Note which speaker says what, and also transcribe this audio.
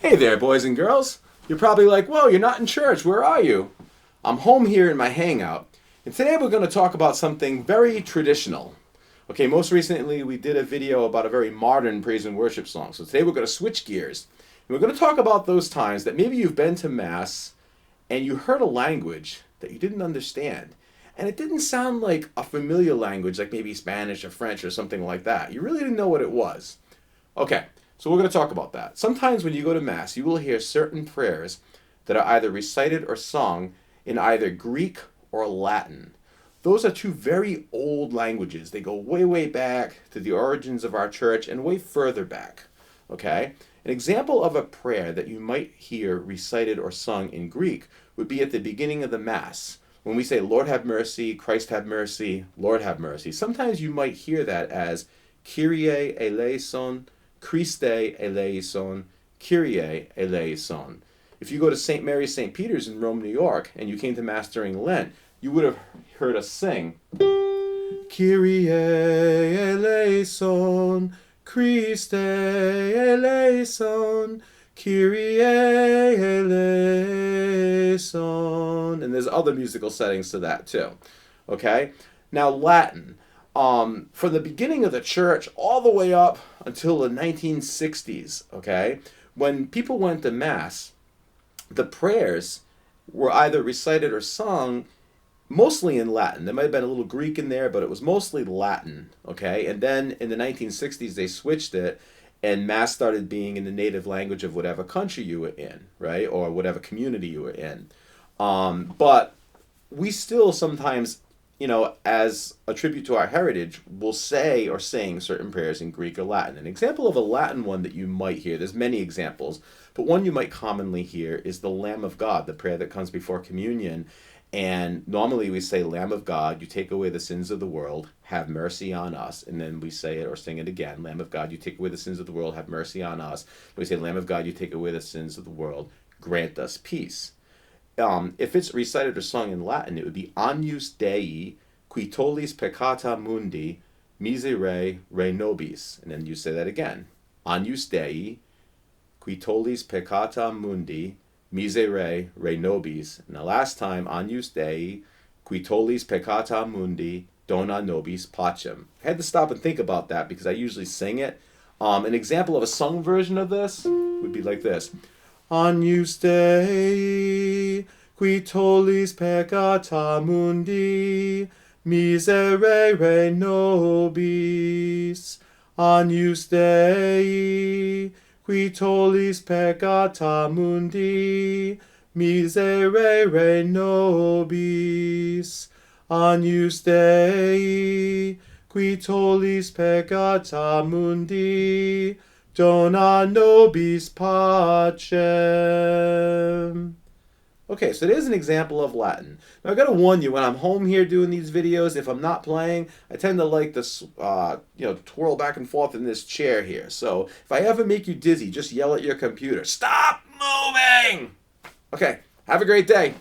Speaker 1: Hey there, boys and girls. You're probably like, whoa, you're not in church. Where are you? I'm home here in my hangout. And today we're going to talk about something very traditional. Okay, most recently we did a video about a very modern praise and worship song. So today we're going to switch gears. And we're going to talk about those times that maybe you've been to Mass and you heard a language that you didn't understand. And it didn't sound like a familiar language, like maybe Spanish or French or something like that. You really didn't know what it was. Okay, so we're going to talk about that. Sometimes when you go to Mass, you will hear certain prayers that are either recited or sung in either Greek or Latin. Those are two very old languages. They go way, way back to the origins of our church and way further back. Okay? An example of a prayer that you might hear recited or sung in Greek would be at the beginning of the Mass. When we say, Lord have mercy, Christ have mercy, Lord have mercy. Sometimes you might hear that as Kyrie eleison, Christe eleison, Kyrie eleison. If you go to St. Mary's St. Peter's in Rome, New York, and you came to Mass during Lent, you would have heard us sing, Kyrie eleison, Christe eleison, Kyrie eleison. And there's other musical settings to that too. Okay? Now, Latin. From the beginning of the church all the way up until the 1960s, okay, when people went to Mass, the prayers were either recited or sung mostly in Latin. There might have been a little Greek in there, but it was mostly Latin, okay? And then in the 1960s, they switched it, and Mass started being in the native language of whatever country you were in, right? Or whatever community you were in. But we still sometimes, as a tribute to our heritage, will say or sing certain prayers in Greek or Latin. An example of a Latin one that you might hear, there's many examples, but one you might commonly hear is the Lamb of God, the prayer that comes before communion. And normally we say, Lamb of God, you take away the sins of the world, have mercy on us. And then we say it or sing it again, Lamb of God, you take away the sins of the world, have mercy on us. We say, Lamb of God, you take away the sins of the world, grant us peace. If it's recited or sung in Latin, it would be Agnus Dei, qui tollis peccata mundi, miserere re nobis. And then you say that again. Agnus Dei, qui tollis peccata mundi, miserere re nobis. And the last time, Agnus Dei, qui tollis peccata mundi, dona nobis pacem. I had to stop and think about that because I usually sing it. An example of a sung version of this would be like this. Agnus Dei, qui tollis peccata mundi, miserere nobis. Agnus Dei, qui tollis peccata mundi, miserere nobis. Agnus Dei, qui tollis peccata mundi, dona nobis pacem. Okay, so there's an example of Latin. Now, I gotta warn you, when I'm home here doing these videos, if I'm not playing, I tend to like this, twirl back and forth in this chair here. So if I ever make you dizzy, just yell at your computer, stop moving! Okay, have a great day.